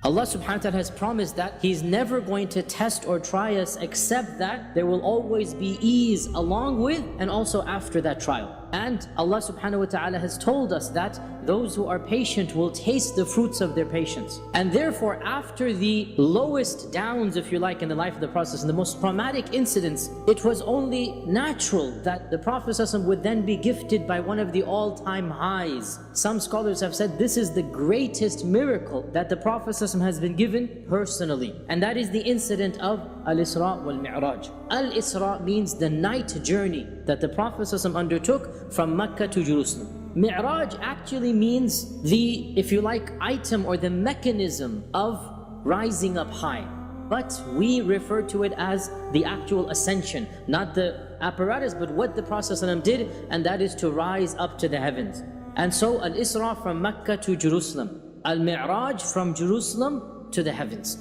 Allah subhanahu wa ta'ala has promised that He's never going to test or try us except that there will always be ease along with and also after that trial. And Allah subhanahu wa ta'ala has told us that those who are patient will taste the fruits of their patience. And therefore, after the lowest downs, if you like, in the life of the Prophet and the most traumatic incidents, it was only natural that the Prophet would then be gifted by one of the all-time highs. Some scholars have said this is the greatest miracle that the Prophet has been given personally. And that is the incident of Al-Isra wal-Mi'raj. Al-Isra means the night journey that the Prophet undertook from Mecca to Jerusalem. Mi'raj actually means the, if you like, item or the mechanism of rising up high. But we refer to it as the actual ascension, not the apparatus, but what the Prophet did, and that is to rise up to the heavens. And so Al-Isra from Mecca to Jerusalem, Al-Mi'raj from Jerusalem to the heavens.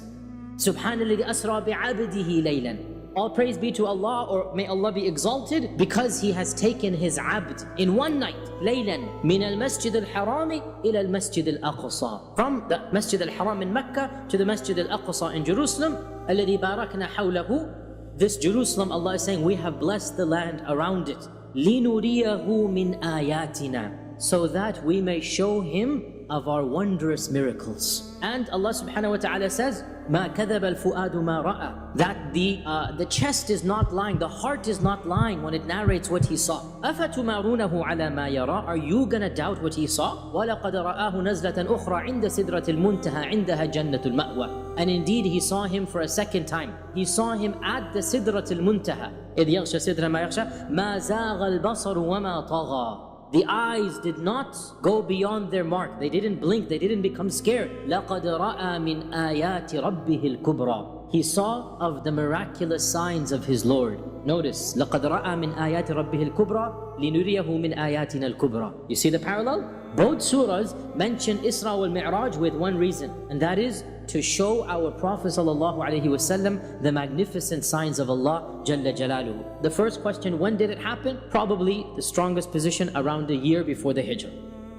Subhanalladhi asra bi'abdihi laylan. All praise be to Allah, or may Allah be exalted, because He has taken His abd in one night, laylan, min al-masjid al-harami ila al-masjid al-aqsa. From the masjid al-haram in Mecca to the masjid al-aqsa in Jerusalem, alladhi barakna hawlahu. This Jerusalem, Allah is saying, we have blessed the land around it. Linuriyahu min ayatina. So that we may show Him of our wondrous miracles. And Allah subhanahu wa ta'ala says, مَا كَذَبَ الْفُؤَادُ مَا رَأَى. That the chest is not lying, the heart is not lying when it narrates what he saw. أَفَتُمَارُونَهُ عَلَى مَا يَرَى. Are you gonna doubt what he saw? وَلَقَدْ رَآهُ نَزْلَةً أُخْرَى عِنْدَ سِدْرَةِ الْمُنْتَهَى عِنْدَهَا جَنَّةُ الْمَأْوَى. And indeed he saw Him for a second time. He saw Him at the Sidrat al-Muntaha. إِذْ يَغْشَى سِدْرَ مَا يَغْشَى مَا زَاغَ الْبَصَرُ وَمَا طَغَى. The eyes did not go beyond their mark. They didn't blink, they didn't become scared. لَقَدْ رَأَى مِنْ آيَاتِ رَبِّهِ الْكُبْرَى. He saw of the miraculous signs of his Lord. Notice, لَقَدْ رَأَى مِنْ آيَاتِ رَبِّهِ الْكُبْرَى لِنُرِيَهُ مِنْ آيَاتِنَا الْكُبْرَى. You see the parallel? Both surahs mention Isra wal Mi'raj with one reason, and that is to show our Prophet ﷺ the magnificent signs of Allah Jalla Jalaluhu. The first question, when did it happen? Probably the strongest position, around a year before the Hijrah.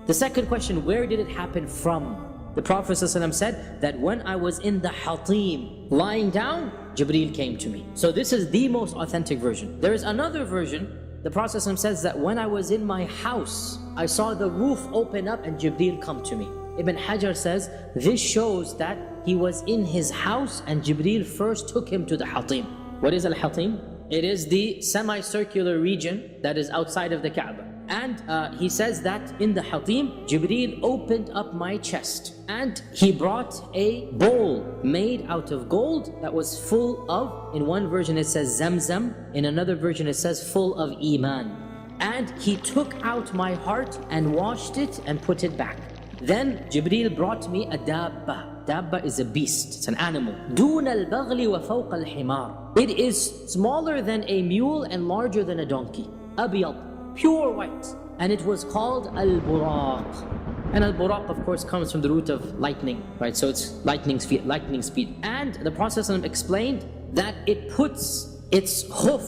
The second question, where did it happen from? The Prophet ﷺ said that when I was in the Hatim, lying down, Jibreel came to me. So this is the most authentic version. There is another version. The Prophet ﷺ says that when I was in my house, I saw the roof open up and Jibreel come to me. Ibn Hajar says this shows that he was in his house and Jibreel first took him to the Hatim. What is Al-Hatim? It is the semicircular region that is outside of the Kaaba. And he says that in the Hatim, Jibreel opened up my chest and he brought a bowl made out of gold that was full of, in one version it says Zamzam, in another version it says full of Iman. And he took out my heart and washed it and put it back. Then Jibreel brought me a dabba. Dabba is a beast, it's an animal. دُونَ الْبَغْلِ وَفَوْقَ الْحِمَارِ. It is smaller than a mule and larger than a donkey. أبيض, pure white. And it was called Al-Buraq. And Al-Buraq of course comes from the root of lightning, right? So it's lightning speed. And the Prophet ﷺ explained that it puts its hoof,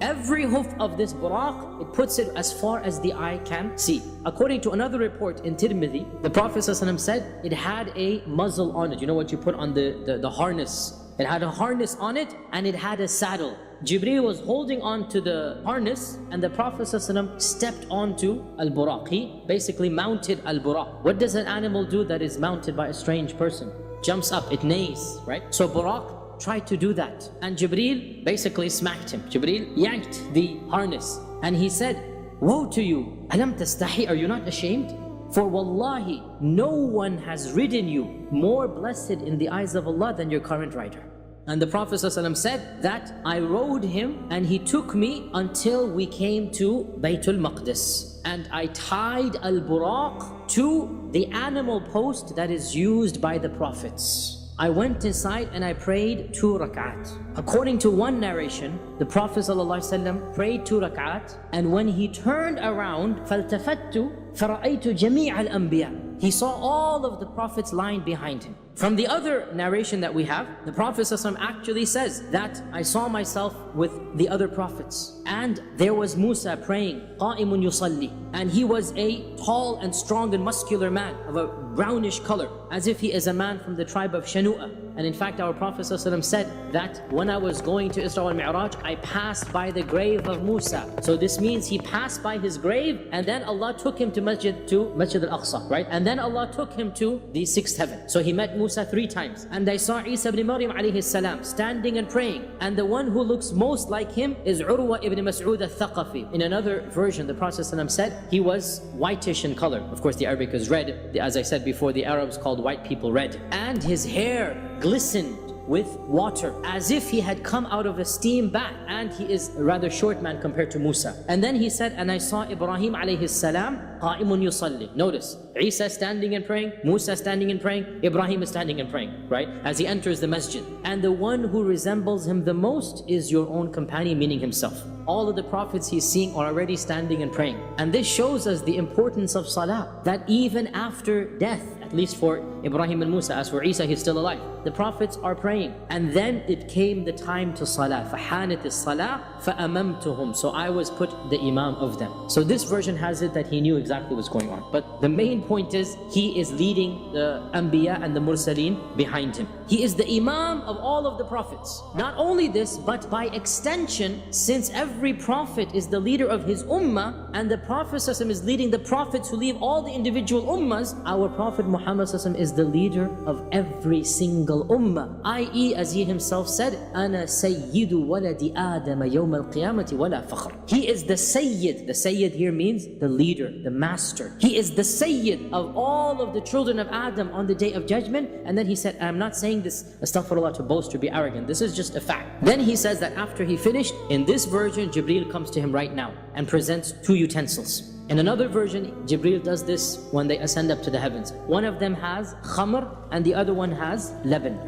every hoof of this buraq, it puts it as far as the eye can see. According to another report in Tirmidhi, the Prophet ﷺ said it had a muzzle on it. You know what you put on the harness? It had a harness on it and it had a saddle. Jibreel was holding on to the harness and the Prophet ﷺ stepped onto Al-Buraq. He basically mounted Al-Buraq. What does an animal do that is mounted by a strange person? Jumps up, it neighs, right? So Buraq tried to do that. And Jibreel basically smacked him. Jibreel yanked the harness and he said, "Woe to you! Alam tastahi, are you not ashamed? For wallahi, no one has ridden you more blessed in the eyes of Allah than your current rider." And the Prophet ﷺ said that I rode him and he took me until we came to Baytul Maqdis. And I tied Al-Buraq to the animal post that is used by the Prophets. I went inside and I prayed 2 rak'at. According to one narration, the Prophet ﷺ prayed 2 rak'at, and when he turned around, فَالْتَفَتُّ فَرَأَيْتُ جَمِيعَ الْأَنْبِيَاءِ. He saw all of the Prophets lying behind him. From the other narration that we have, the Prophet ﷺ actually says that I saw myself with the other prophets, and there was Musa praying, قائم يصلي, and he was a tall and strong and muscular man of a brownish color, as if he is a man from the tribe of Shanu'a. And in fact, our Prophet ﷺ said that when I was going to Isra wal Mi'raj, I passed by the grave of Musa. So this means he passed by his grave, and then Allah took him to Masjid al-Aqsa, right? And then Allah took him to the sixth heaven. So he met Musa 3 times. And I saw Isa ibn Maryam alayhi salam standing and praying. And the one who looks most like him is Urwa ibn Mas'ud al-Thaqafi. In another version, the Prophet ﷺ said he was whitish in color. Of course, the Arabic is red. As I said before, the Arabs called white people red. And his hair glistened with water, as if he had come out of a steam bath, and he is a rather short man compared to Musa. And then he said, and I saw Ibrahim alayhi salam qa'imun yusalli. Notice, Isa standing and praying, Musa standing and praying, Ibrahim is standing and praying, right? As he enters the masjid. And the one who resembles him the most is your own companion, meaning himself. All of the prophets he's seeing are already standing and praying. And this shows us the importance of salah, that even after death, at least for Ibrahim and Musa, as for Isa, he's still alive, the prophets are praying. And then it came the time to salah. فَحَانَتِ الصَّلَاةِ فَأَمَمْتُهُمْ. So I was put the imam of them. So this version has it that he knew exactly what's going on. But the main point is, he is leading the Anbiya and the Mursaleen behind him. He is the imam of all of the prophets. Not only this, but by extension, since every prophet is the leader of his ummah, and the Prophet ﷺ is leading the prophets who lead all the individual ummahs, our Prophet Muhammad ﷺ is the leader of every single ummah. I.e., as he himself said, أَنَا سَيِّدُ وَلَدِ آدَمَ يَوْمَ الْقِيَامَةِ وَلَا فَخْرٍ. He is the Sayyid. The Sayyid here means the leader, the master. He is the Sayyid of all of the children of Adam on the day of judgment. And then he said, I'm not saying this, astaghfirullah, to boast or be arrogant. This is just a fact. Then he says that after he finished, in this version, Jibreel comes to him right now and presents 2 utensils. In another version, Jibreel does this when they ascend up to the heavens. One of them has khamr and the other one has laban.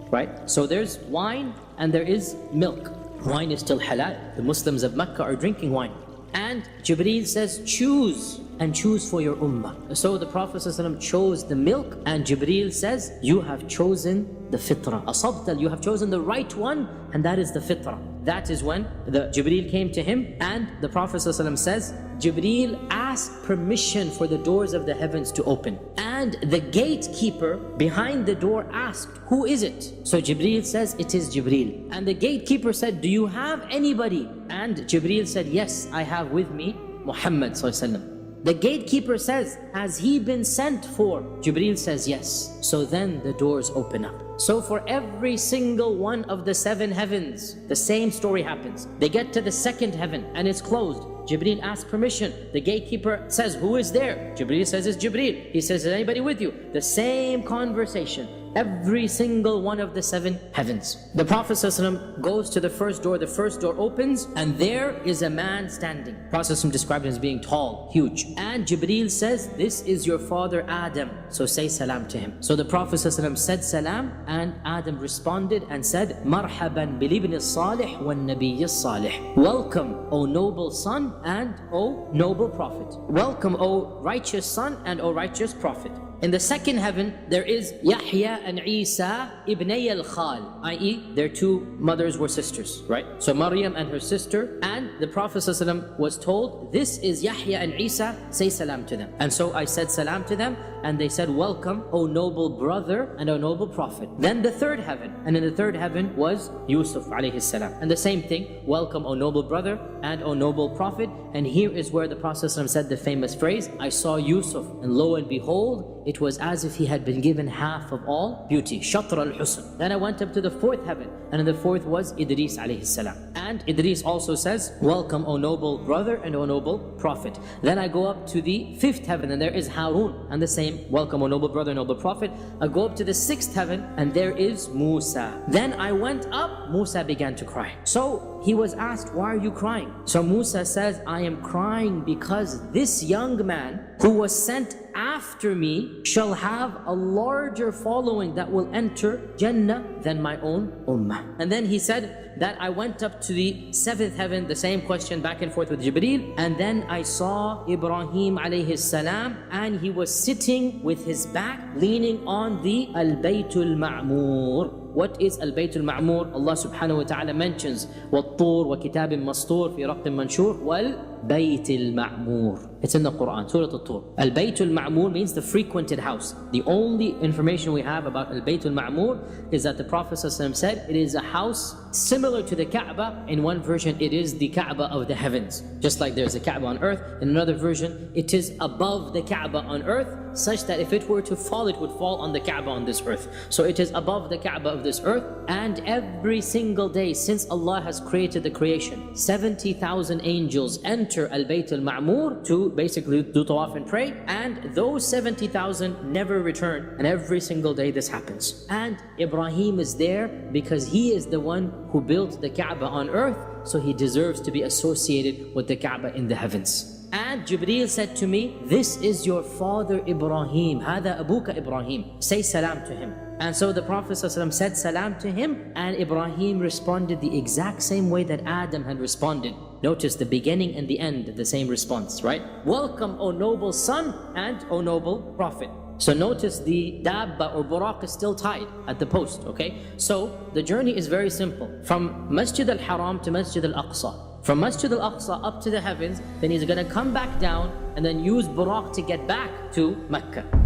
Right? So there's wine and there is milk. Wine is still halal. The Muslims of Mecca are drinking wine. And Jibreel says, choose, and choose for your ummah. So the Prophet ﷺ chose the milk, and Jibreel says, you have chosen the fitrah. Asabta, you have chosen the right one, and that is the fitrah. That is when the Jibreel came to him, and the Prophet ﷺ says, Jibreel asked permission for the doors of the heavens to open. And the gatekeeper behind the door asked, who is it? So Jibreel says, it is Jibreel. And the gatekeeper said, do you have anybody? And Jibreel said, yes, I have with me Muhammad ﷺ. The gatekeeper says, has he been sent for? Jibreel says, yes. So then the doors open up. So for every single one of the 7 heavens, the same story happens. They get to the 2nd heaven and it's closed. Jibreel asks permission. The gatekeeper says, who is there? Jibreel says, it's Jibreel. He says, is anybody with you? The same conversation. Every single one of the 7 heavens. The Prophet ﷺ goes to the first door opens, and there is a man standing. The Prophet ﷺ described him as being tall, huge. And Jibreel says, this is your father Adam, so say salam to him. So the Prophet ﷺ said salam, and Adam responded and said, Marhaban bil-ibn as-salih wal-nabiy as-salih. Welcome, O noble son and O noble prophet. Welcome, O righteous son and O righteous prophet. In the 2nd heaven, there is Yahya and Isa ibnay al-Khal, i.e. their 2 mothers were sisters, right? So Maryam and her sister, and the Prophet ﷺ was told, this is Yahya and Isa, say salam to them. And so I said salam to them, and they said, welcome, O noble brother and O noble prophet. Then the 3rd heaven, and in the 3rd heaven was Yusuf alayhi salam. And the same thing, welcome, O noble brother and O noble prophet. And here is where the Prophet ﷺ said the famous phrase, I saw Yusuf, and lo and behold, it was as if he had been given half of all beauty. Shatr al-Husn. Then I went up to the 4th heaven, and in the 4th was Idris alayhi salam. And Idris also says, welcome, O noble brother and O noble prophet. Then I go up to the 5th heaven, and there is Harun, and the same, welcome, O noble brother and noble prophet. I go up to the 6th heaven, and there is Musa. Then I went up, Musa began to cry. So he was asked, why are you crying? So Musa says, I am crying because this young man who was sent after me shall have a larger following that will enter Jannah than my own ummah. And then he said that I went up to the seventh heaven, the same question back and forth with Jibreel, and then I saw Ibrahim alayhi salam, and he was sitting with his back leaning on the Al-Baytul Ma'mur. What is Al-Baytul Ma'mur? Allah subhanahu wa ta'ala mentions وَالطُّورِ وَكِتَابٍ مَسْطُورٍ فِي رَقٍّ مَنْشُورٍ وَالْبَيْتِ الْمَعْمُورِ. It's in the Quran, Surah Al-Tur. Al-Baytul Ma'mur means the frequented house. The only information we have about Al-Baytul Ma'mur is that the Prophet ﷺ said it is a house similar to the Kaaba. In one version, it is the Kaaba of the heavens. Just like there's a Kaaba on earth. In another version, it is above the Kaaba on earth, such that if it were to fall, it would fall on the Kaaba on this earth. So it is above the Kaaba of this earth. And every single day since Allah has created the creation, 70,000 angels enter Al-Bayt Al-Ma'mur to basically do tawaf and pray, and those 70,000 never return, and every single day this happens. And Ibrahim is there because he is the one who built the Kaaba on earth, so he deserves to be associated with the Kaaba in the heavens. And Jibreel said to me, this is your father Ibrahim, هذا أبوك Ibrahim, say salam to him. And so the Prophet ﷺ said salam to him, and Ibrahim responded the exact same way that Adam had responded. Notice the beginning and the end, the same response, right? Welcome, O noble son, and O noble prophet. So notice the dabba or buraq is still tied at the post, okay? So the journey is very simple. From Masjid al-Haram to Masjid al-Aqsa. From Masjid al-Aqsa up to the heavens, then he's going to come back down and then use buraq to get back to Mecca.